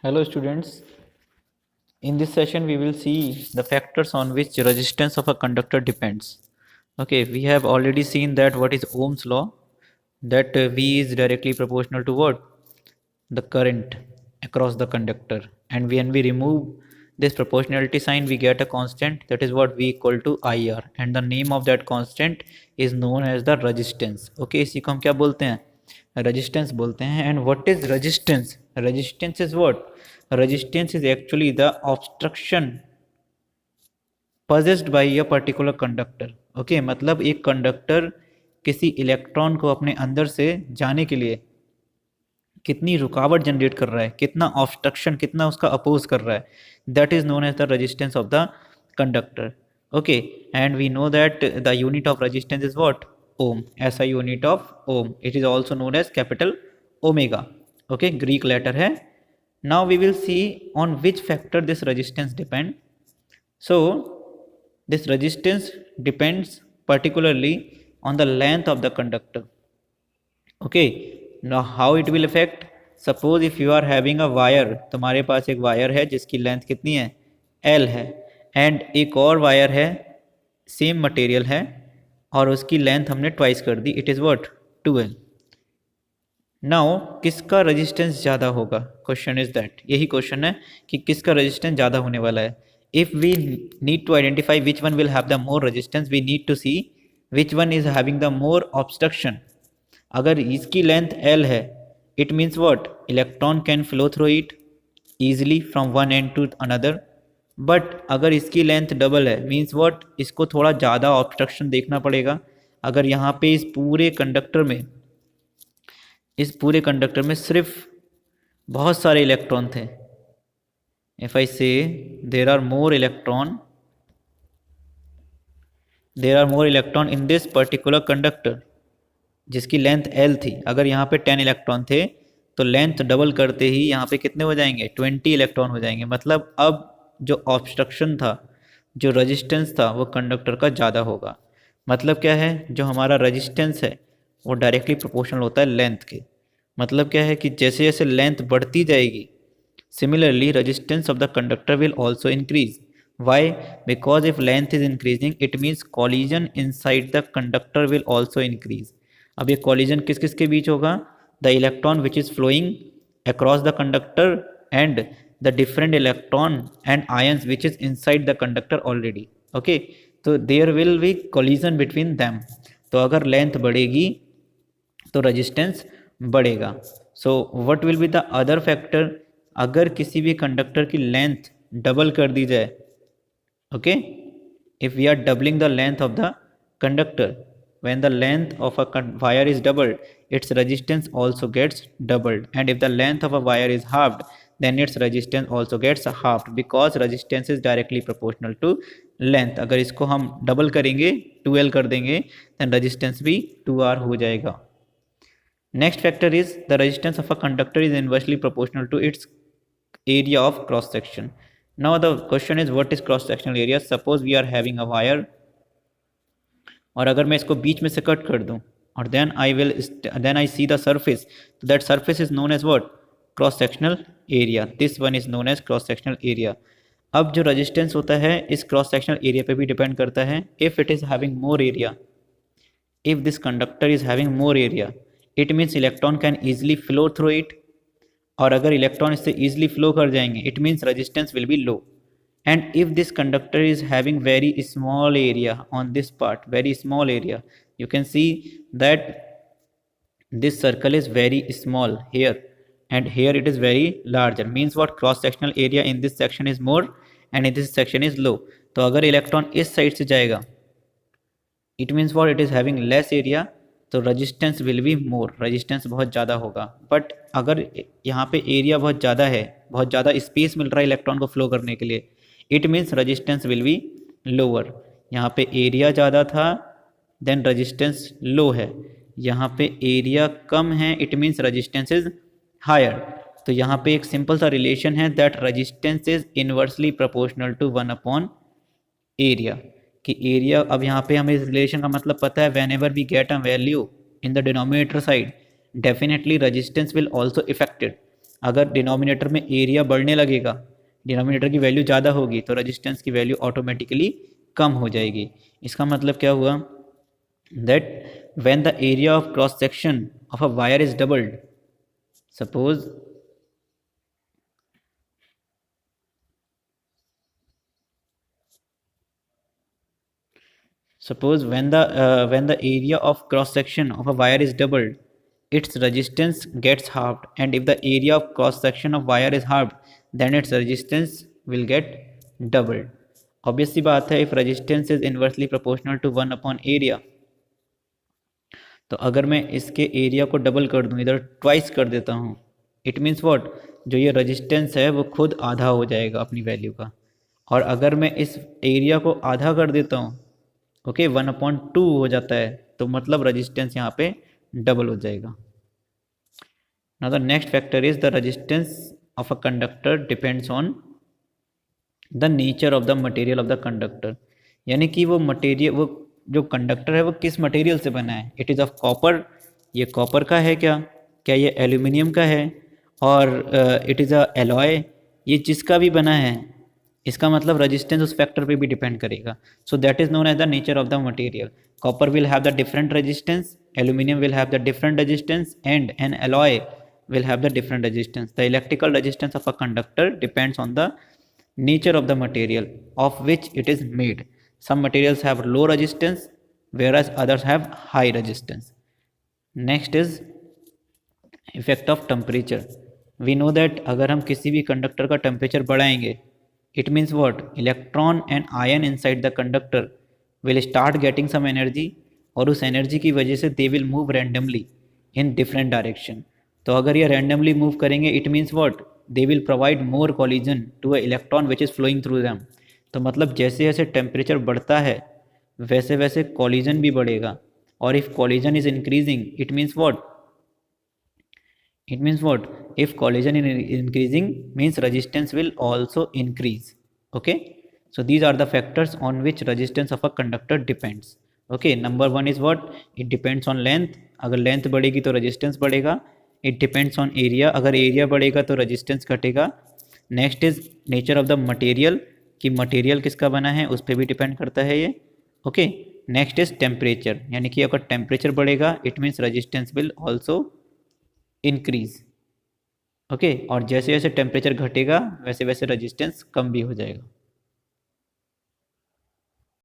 Hello students, in this session we will see the factors on which resistance of a conductor depends. Okay, we have already seen that what is Ohm's law, that V is directly proportional to what? The current across the conductor, and when we remove this proportionality sign we get a constant, that is what V equal to IR, and the name of that constant is known as the resistance. Okay, इसी को हम क्या बोलते हैं? Resistance बोलते हैं. And what is resistance? Resistance is what? Resistance is actually the obstruction possessed by a particular conductor. Okay, मतलब एक कंडक्टर किसी इलेक्ट्रॉन को अपने अंदर से जाने के लिए कितनी रुकावट जनरेट कर रहा है, कितना ऑब्स्ट्रक्शन, कितना उसका अपोज कर रहा है, that is known as the resistance of the conductor. Okay, and we know that the unit of resistance is what? Ohm. ऐसा unit of ohm. It is also known as capital omega. Okay, Greek letter है. Now we will see on which factor this resistance depend. So this resistance depends particularly on the length of the conductor. Okay, now how it will affect? Suppose if you are having a wire, तुम्हारे पास एक wire है जिसकी length कितनी है? L है, and एक और wire है सेम मटेरियल है और उसकी लेंथ हमने ट्वाइस कर दी, it is what? 2L. Now किसका रेजिस्टेंस ज़्यादा होगा? Question is that. यही क्वेश्चन है कि किसका रेजिस्टेंस ज़्यादा होने वाला है. If we need to identify which one will have the more resistance, we need to see which one is having the more obstruction. अगर इसकी लेंथ L है, it means what? Electron can flow through it easily from one end to another. But अगर इसकी length double है, means what? इसको थोड़ा ज़्यादा obstruction देखना पड़ेगा. अगर यहाँ पे इस पूरे कंडक्टर में सिर्फ बहुत सारे इलेक्ट्रॉन थे. If I say there are more electron in this particular conductor जिसकी लेंथ L थी, अगर यहाँ पे 10 इलेक्ट्रॉन थे तो लेंथ डबल करते ही यहाँ पे कितने हो जाएंगे? 20 इलेक्ट्रॉन हो जाएंगे. मतलब अब जो ऑब्स्ट्रक्शन था, जो रेजिस्टेंस था, वो कंडक्टर का ज़्यादा होगा. मतलब क्या है? जो हमारा रेजिस्टेंस है वो डायरेक्टली प्रोपोर्शनल होता है लेंथ के. मतलब क्या है कि जैसे जैसे लेंथ बढ़ती जाएगी, similarly resistance of the conductor will also increase. Why? Because if length is increasing, it means collision inside the conductor will also increase. अब ये collision किस किस के बीच होगा? The electron which is flowing across the conductor and the different electron and ions which is inside the conductor already. Okay, तो there will be collision between them. तो अगर length बढ़ेगी तो resistance बढ़ेगा. So what will be the other factor? अगर किसी भी conductor की लेंथ डबल कर दी जाए, okay, if we are doubling the length of the conductor, when the length of a wire is doubled, its resistance also gets doubled, and if the length of a wire is halved, then its resistance also gets halved, because resistance is directly proportional to length. अगर इसको हम double करेंगे, 2L कर देंगे, then resistance भी 2R हो जाएगा. Next factor is the resistance of a conductor is inversely proportional to its area of cross section. Now the question is, what is cross sectional area? Suppose we are having a wire, और अगर मैं इसको बीच में से cut कर दूं और then I see the surface, so that surface is known as what? Cross sectional area. This one is known as cross sectional area. अब जो resistance होता है इस cross sectional area पे भी डिपेंड करता है. If it is having more area, if this conductor is having more area, it means electron can easily flow through it. और अगर इलेक्ट्रॉन इससे ईजिली फ्लो कर जाएंगे, it means resistance will be low. And if this conductor is having very small area on this part, very small area, you can see that this circle is very small here and here it is very larger. Means what? Cross sectional area in this section is more and in this section is low. तो अगर electron इस side से जाएगा, it means what? It is having less area, तो resistance will be more, resistance बहुत ज़्यादा होगा. But अगर यहाँ पे एरिया बहुत ज़्यादा है, बहुत ज़्यादा स्पेस मिल रहा है इलेक्ट्रॉन को फ्लो करने के लिए, it means resistance will be lower. यहाँ पे एरिया ज़्यादा था, देन रेजिस्टेंस लो है. यहाँ पे एरिया कम है, it means resistance is higher. तो यहाँ पे एक सिंपल सा रिलेशन है, that resistance is inversely proportional to 1 area. कि एरिया, अब यहाँ पे हमें इस रिलेशन का मतलब पता है, whenever we get a value in the denominator side, definitely resistance will also effected. अगर डिनोमिनेटर में एरिया बढ़ने लगेगा, डिनोमिनेटर की वैल्यू ज़्यादा होगी तो रेजिस्टेंस की वैल्यू ऑटोमेटिकली कम हो जाएगी। इसका मतलब क्या हुआ, that when the area of cross section of a wire is doubled, suppose when the area of cross section of a wire is doubled, its resistance gets halved, and if the area of cross section of wire is halved, then its resistance will get doubled. Obvious सी बात है, if resistance is inversely proportional to 1 upon area, तो अगर मैं इसके area को double कर दूं, इधर ट्वाइस कर देता हूँ, इट मीन्स व्हाट, जो ये रेजिस्टेंस है वो खुद आधा हो जाएगा अपनी वैल्यू का। और अगर मैं इस एरिया को आधा कर देता हूँ, ओके, 1/2 हो जाता है, तो मतलब रेजिस्टेंस यहाँ पे डबल हो जाएगा। Now the next factor is the resistance of a conductor depends on the nature of the material of the conductor, यानी कि वो मटेरियल, वो जो कंडक्टर है वो किस मटेरियल से बना है। इट इज़ ऑफ कॉपर, ये कॉपर का है क्या ये एल्यूमिनियम का है, और इट इज़ अ एलॉय, ये जिसका भी बना है, इसका मतलब रेजिस्टेंस उस फैक्टर पे भी डिपेंड करेगा। So that is known as the nature of the material. Copper will have the different resistance, aluminium will have the different resistance, and an alloy will have the different resistance. The electrical resistance of a conductor depends on the nature of the material of which it is made. Some materials have low resistance whereas others have high resistance. Next is effect of temperature. We know that अगर हम किसी भी conductor का temperature बढ़ाएंगे, it means what, electron and ion inside the conductor will start getting some energy, और उस energy की वजह से they will move randomly in different direction. तो अगर ये रैंडमली मूव करेंगे, it means what, they will provide more collision to a electron which is flowing through them. तो मतलब जैसे जैसे टेम्परेचर बढ़ता है वैसे वैसे कॉलिजन भी बढ़ेगा, और if collision is increasing, it means what, if collision is increasing means resistance will also increase. Okay, so these are the factors on which resistance of a conductor depends. Okay, number 1 is what, it depends on length, अगर length बढ़ेगी तो resistance बढ़ेगा। It depends on area, अगर area बढ़ेगा तो resistance घटेगा। Next is nature of the material, कि material किसका बना है उस पर भी डिपेंड करता है ये। ओके, नेक्स्ट इज टेम्परेचर, यानी कि अगर टेम्परेचर बढ़ेगा it means resistance will also increase. Okay, और जैसे जैसे टेम्परेचर घटेगा वैसे वैसे रेजिस्टेंस कम भी हो जाएगा।